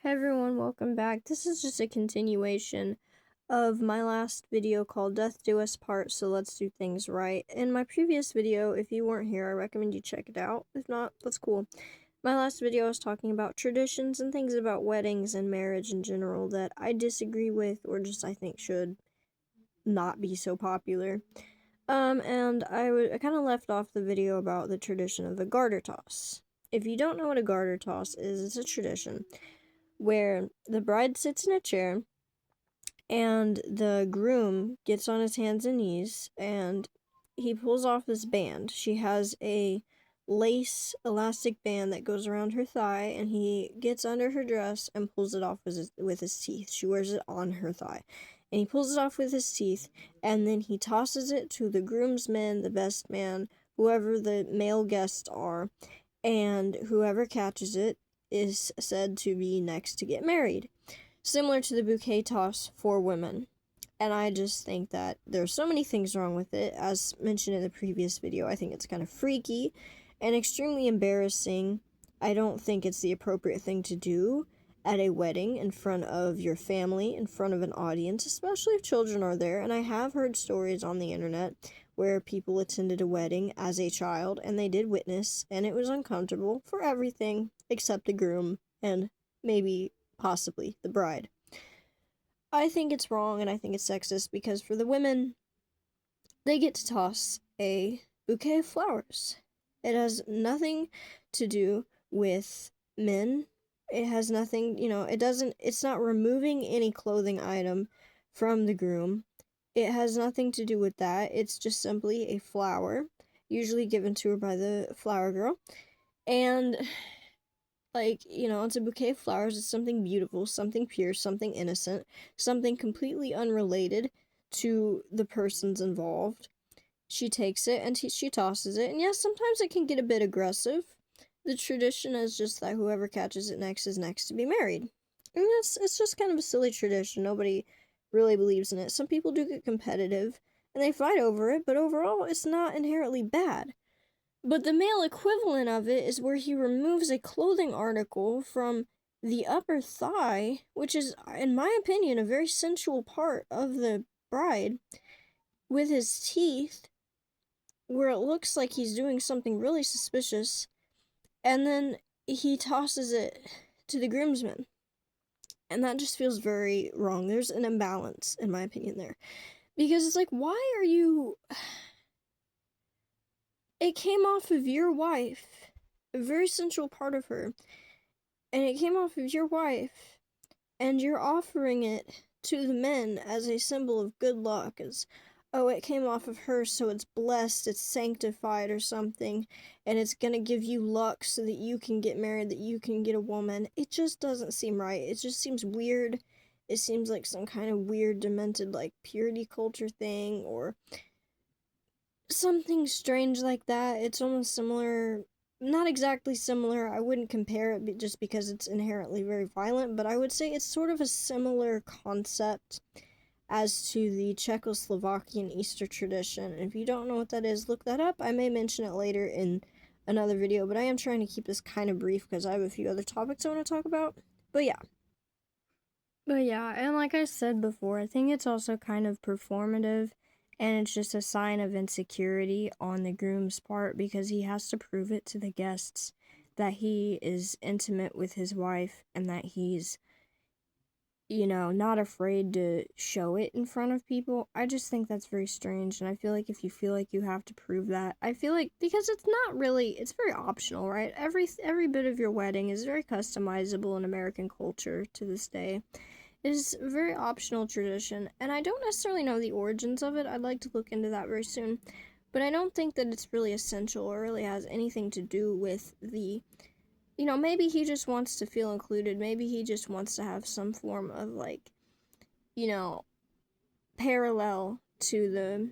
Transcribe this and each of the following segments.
Hey everyone, welcome back. This is just a continuation of my last video called Death Do Us Part, so let's do things right. In my previous video, if you weren't here, I recommend you check it out. If not, that's cool. My last video I was talking about traditions and things about weddings and marriage in general that I disagree with or just I think should not be so popular. And I kind of left off the video about the tradition of the garter toss. If you don't know what a garter toss is, it's a tradition where the bride sits in a chair and the groom gets on his hands and knees and he pulls off this band. She has a lace elastic band that goes around her thigh, and he gets under her dress and pulls it off with his teeth. She wears it on her thigh. And he pulls it off with his teeth, and then he tosses it to the groomsmen, the best man, whoever the male guests are, and whoever catches it is said to be next to get married, similar to the bouquet toss for women. And I just think that there's so many things wrong with it. As mentioned in the previous video, I think it's kind of freaky and extremely embarrassing. I don't think it's the appropriate thing to do at a wedding in front of your family, in front of an audience, especially if children are there. And I have heard stories on the internet where people attended a wedding as a child and they did witness, and it was uncomfortable for everything except the groom and maybe possibly the bride. I think it's wrong and I think it's sexist because for the women, they get to toss a bouquet of flowers. It has nothing to do with men. It has nothing, it's not removing any clothing item from the groom. It has nothing to do with that. It's just simply a flower, usually given to her by the flower girl. And it's a bouquet of flowers. It's something beautiful, something pure, something innocent, something completely unrelated to the persons involved. She takes it and she tosses it. And yes, sometimes it can get a bit aggressive. The tradition is just that whoever catches it next is next to be married. And it's just kind of a silly tradition. Nobody really believes in it. Some people do get competitive and they fight over it, but overall, it's not inherently bad. But the male equivalent of it is where he removes a clothing article from the upper thigh, which is, in my opinion, a very sensual part of the bride, with his teeth, where it looks like he's doing something really suspicious, and then he tosses it to the groomsmen. And that just feels very wrong. There's an imbalance, in my opinion, there. Because it's like, why are you... It came off of your wife, a very central part of her, and it came off of your wife, and you're offering it to the men as a symbol of good luck, as, oh, it came off of her, so it's blessed, it's sanctified or something, and it's gonna give you luck so that you can get married, that you can get a woman. It just doesn't seem right. It just seems weird. It seems like some kind of weird, demented, purity culture thing, or something strange like that. It's almost similar, not exactly similar, I wouldn't compare it just because it's inherently very violent, but I would say it's sort of a similar concept as to the Czechoslovakian Easter tradition. And if you don't know what that is, look that up. I may mention it later in another video, but I am trying to keep this kind of brief because I have a few other topics I want to talk about. But yeah, and like I said before, I think it's also kind of performative, and it's just a sign of insecurity on the groom's part because he has to prove it to the guests that he is intimate with his wife and that he's, not afraid to show it in front of people. I just think that's very strange, and I feel like if you feel like you have to prove that, I feel like, because it's not really, it's very optional, right? Every bit of your wedding is very customizable in American culture to this day. It is a very optional tradition, and I don't necessarily know the origins of it. I'd like to look into that very soon, but I don't think that it's really essential or really has anything to do with the, maybe he just wants to feel included. Maybe he just wants to have some form of, parallel to the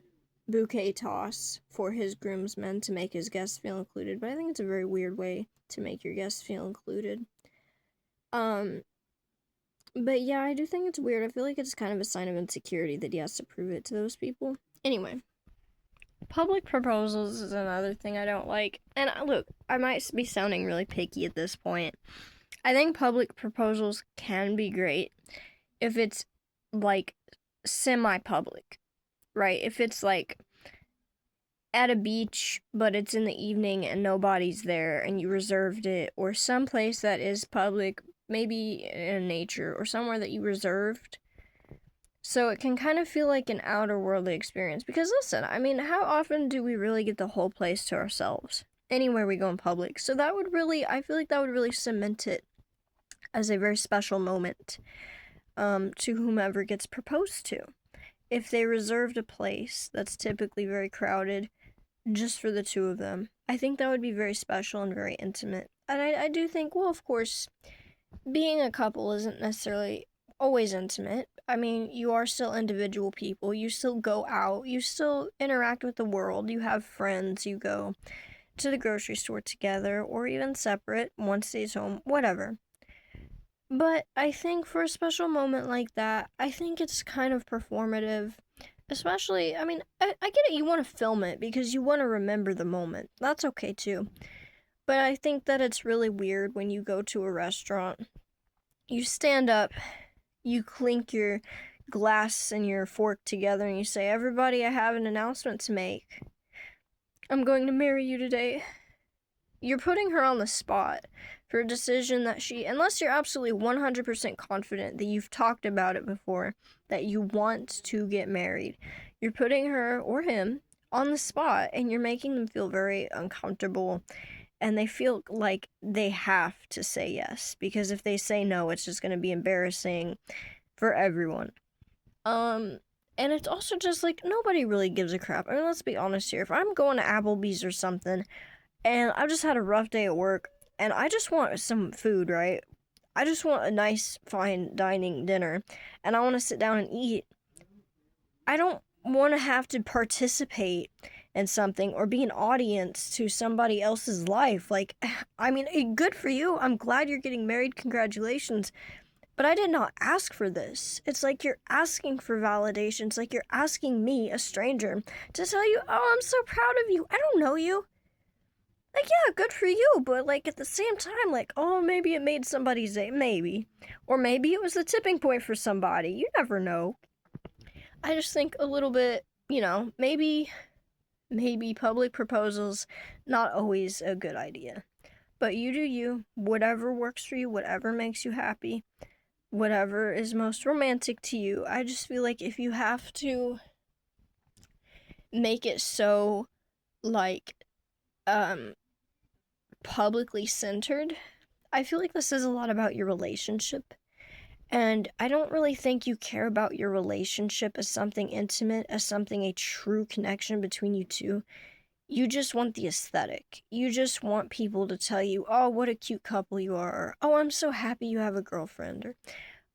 bouquet toss for his groomsmen to make his guests feel included, but I think it's a very weird way to make your guests feel included. But yeah, I do think it's weird. I feel like it's kind of a sign of insecurity that he has to prove it to those people. Anyway, public proposals is another thing I don't like. And look, I might be sounding really picky at this point. I think public proposals can be great if it's like semi-public, right? If it's like at a beach, but it's in the evening and nobody's there and you reserved it, or someplace that is public, maybe in nature or somewhere that you reserved. So it can kind of feel like an outer worldly experience. Because listen, I mean, how often do we really get the whole place to ourselves? Anywhere we go in public. So that would really, I feel like that would really cement it as a very special moment to whomever gets proposed to. If they reserved a place that's typically very crowded just for the two of them, I think that would be very special and very intimate. And I do think, well, of course, being a couple isn't necessarily always intimate. I mean, you are still individual people. You still go out. You still interact with the world. You have friends. You go to the grocery store together or even separate. One stays home, whatever. But I think for a special moment like that, I think it's kind of performative. Especially, I mean, I get it, you want to film it because you want to remember the moment. That's okay too. But I think that it's really weird when you go to a restaurant, you stand up, you clink your glass and your fork together, and you say, "Everybody, I have an announcement to make. I'm going to marry you today." You're putting her on the spot for a decision that unless you're absolutely 100% confident that you've talked about it before, that you want to get married, you're putting her or him on the spot and you're making them feel very uncomfortable and they feel like they have to say yes, because if they say no, it's just going to be embarrassing for everyone. And it's also just like nobody really gives a crap. I mean, let's be honest here. If I'm going to Applebee's or something, and I've just had a rough day at work, and I just want some food, right? I just want a nice, fine dining dinner, and I want to sit down and eat. I don't want to have to participate in something or be an audience to somebody else's life. Like, I mean, good for you. I'm glad you're getting married. Congratulations. But I did not ask for this. It's like you're asking for validation. It's like you're asking me, a stranger, to tell you, "Oh, I'm so proud of you. I don't know you." Like, yeah, good for you, but like at the same time, like, oh, maybe it made somebody's day, maybe. Or maybe it was the tipping point for somebody. You never know. I just think a little bit, maybe public proposals, not always a good idea. But you do you, whatever works for you, whatever makes you happy, whatever is most romantic to you. I just feel like if you have to make it so, like, publicly centered, I feel like this says a lot about your relationship. And I don't really think you care about your relationship as something intimate, as something a true connection between you two. You just want the aesthetic. You just want people to tell you, "Oh, what a cute couple you are." Or, "Oh, I'm so happy you have a girlfriend." Or,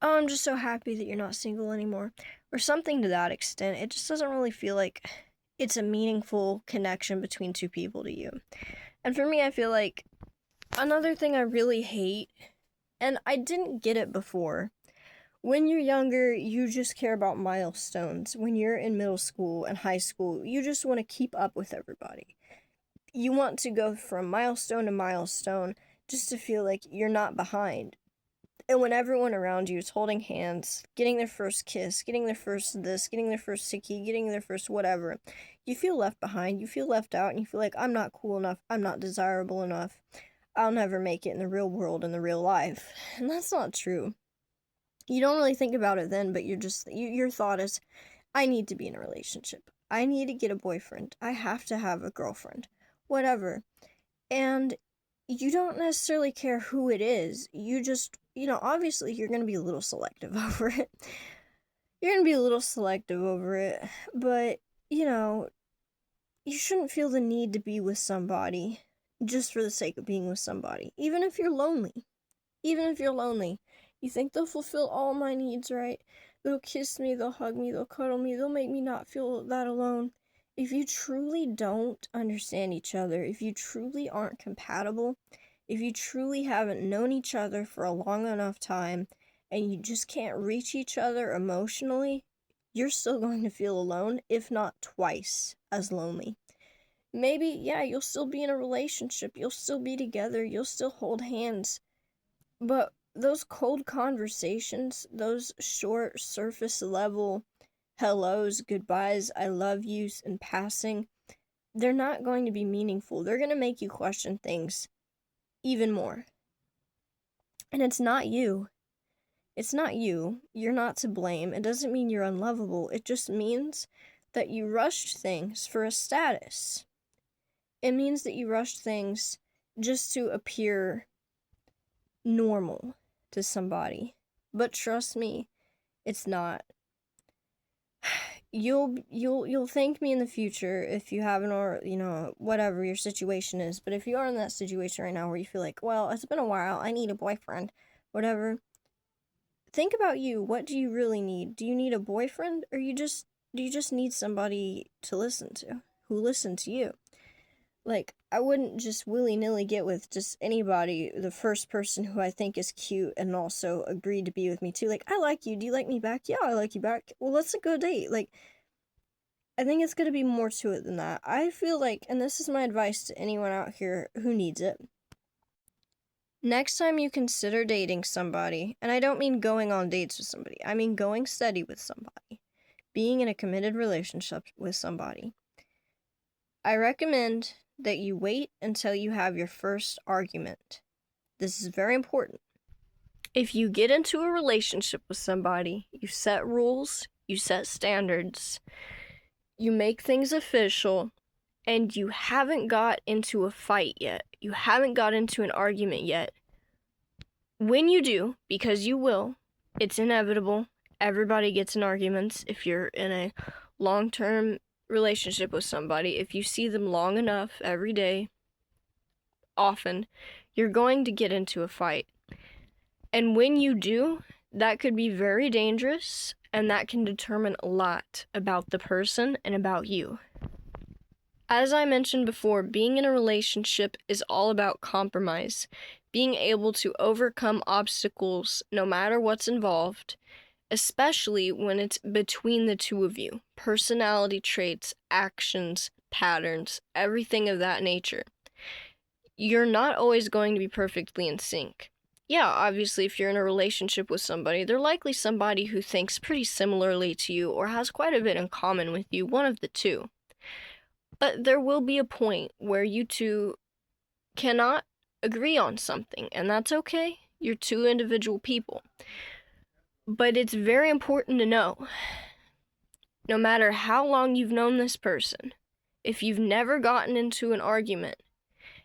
"Oh, I'm just so happy that you're not single anymore." Or something to that extent. It just doesn't really feel like it's a meaningful connection between two people to you. And for me, I feel like another thing I really hate, and I didn't get it before, when you're younger, you just care about milestones. When you're in middle school and high school, you just want to keep up with everybody. You want to go from milestone to milestone just to feel like you're not behind. And when everyone around you is holding hands, getting their first kiss, getting their first this, getting their first sickie, getting their first whatever, you feel left behind, you feel left out, and you feel like, I'm not cool enough, I'm not desirable enough, I'll never make it in the real world, in the real life. And that's not true. You don't really think about it then, but your thought is, I need to be in a relationship. I need to get a boyfriend. I have to have a girlfriend. Whatever. And you don't necessarily care who it is. You just, obviously you're going to be a little selective over it. You're going to be a little selective over it. But, you shouldn't feel the need to be with somebody just for the sake of being with somebody. Even if you're lonely. You think they'll fulfill all my needs, right? They'll kiss me, they'll hug me, they'll cuddle me, they'll make me not feel that alone. If you truly don't understand each other, if you truly aren't compatible, if you truly haven't known each other for a long enough time, and you just can't reach each other emotionally, you're still going to feel alone, if not twice as lonely. Maybe, yeah, you'll still be in a relationship, you'll still be together, you'll still hold hands, But those cold conversations, those short surface level hellos, goodbyes, I love yous in passing, they're not going to be meaningful. They're going to make you question things even more. And it's not you. It's not you. You're not to blame. It doesn't mean you're unlovable. It just means that you rushed things for a status. It means that you rushed things just to appear normal to somebody. But trust me, it's not. You'll thank me in the future if you haven't, or whatever your situation is. But if you are in that situation right now where you feel like, well, it's been a while, I need a boyfriend, whatever, think about you. What do you really need? Do you need a boyfriend, or do you just need somebody to listen to, who listen to you? Like, I wouldn't just willy-nilly get with just anybody, the first person who I think is cute and also agreed to be with me too. Like, I like you. Do you like me back? Yeah, I like you back. Well, let's go date. Like, I think it's gonna be more to it than that. I feel like, and this is my advice to anyone out here who needs it, next time you consider dating somebody, and I don't mean going on dates with somebody, I mean going steady with somebody, being in a committed relationship with somebody, I recommend that you wait until you have your first argument. This is very important. If you get into a relationship with somebody, you set rules, you set standards, you make things official, and you haven't got into a fight yet, you haven't got into an argument yet, when you do, because you will, it's inevitable, everybody gets in arguments if you're in a long-term relationship with somebody. If you see them long enough, every day, often, you're going to get into a fight. And when you do, that could be very dangerous, and that can determine a lot about the person and about you. As I mentioned before, being in a relationship is all about compromise, being able to overcome obstacles no matter what's involved, especially when it's between the two of you. Personality traits, actions, patterns, everything of that nature. You're not always going to be perfectly in sync. Yeah, obviously, if you're in a relationship with somebody, they're likely somebody who thinks pretty similarly to you or has quite a bit in common with you, one of the two. But there will be a point where you two cannot agree on something, and that's okay. You're two individual people. But it's very important to know, no matter how long you've known this person, if you've never gotten into an argument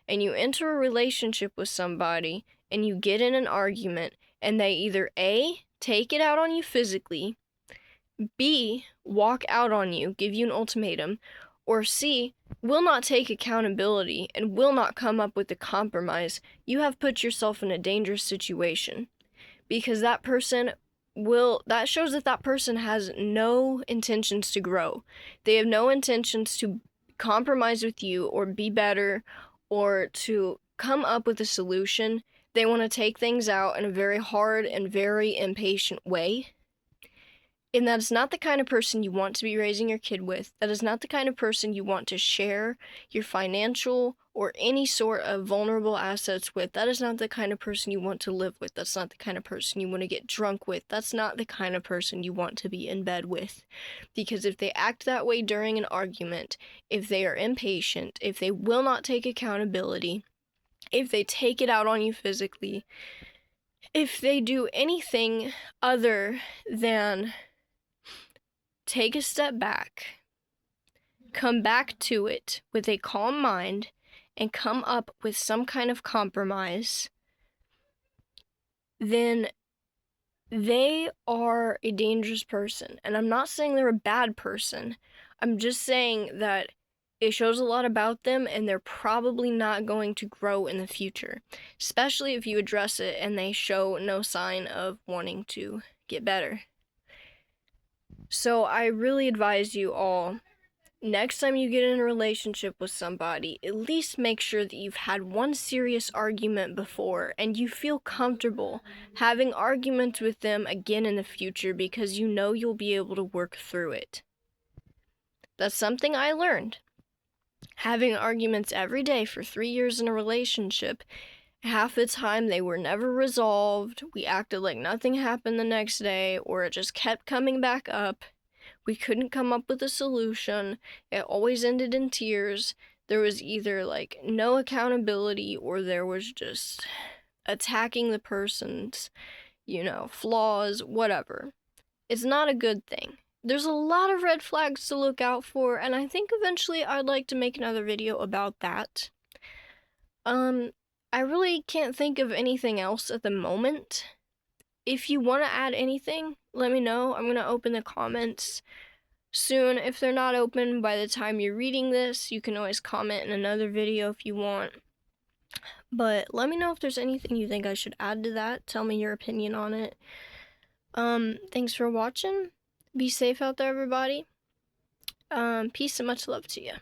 and you enter a relationship with somebody and you get in an argument and they either A, take it out on you physically, B, walk out on you, give you an ultimatum, or C, will not take accountability and will not come up with a compromise, you have put yourself in a dangerous situation. Because that shows that that person has no intentions to grow. They have no intentions to compromise with you or be better or to come up with a solution. They want to take things out in a very hard and very impatient way. And that is not the kind of person you want to be raising your kid with. That is not the kind of person you want to share your financial or any sort of vulnerable assets with. That is not the kind of person you want to live with. That's not the kind of person you want to get drunk with. That's not the kind of person you want to be in bed with. Because if they act that way during an argument, if they are impatient, if they will not take accountability, if they take it out on you physically, if they do anything other than take a step back, come back to it with a calm mind, and come up with some kind of compromise, then they are a dangerous person. And I'm not saying they're a bad person. I'm just saying that it shows a lot about them, and they're probably not going to grow in the future, especially if you address it and they show no sign of wanting to get better. So I really advise you all, next time you get in a relationship with somebody, at least make sure that you've had one serious argument before and you feel comfortable having arguments with them again in the future because you know you'll be able to work through it. That's something I learned. Having arguments every day for 3 years in a relationship half the time they were never resolved. We acted like nothing happened the next day, or it just kept coming back up. We couldn't come up with a solution. It always ended in tears. There was either like no accountability, or there was just attacking the person's, flaws, whatever. It's not a good thing. There's a lot of red flags to look out for, and I think eventually I'd like to make another video about that. I really can't think of anything else at the moment. If you want to add anything, let me know. I'm going to open the comments soon. If they're not open by the time you're reading this, you can always comment in another video if you want. But let me know if there's anything you think I should add to that. Tell me your opinion on it. Thanks for watching. Be safe out there, everybody. Peace and much love to you.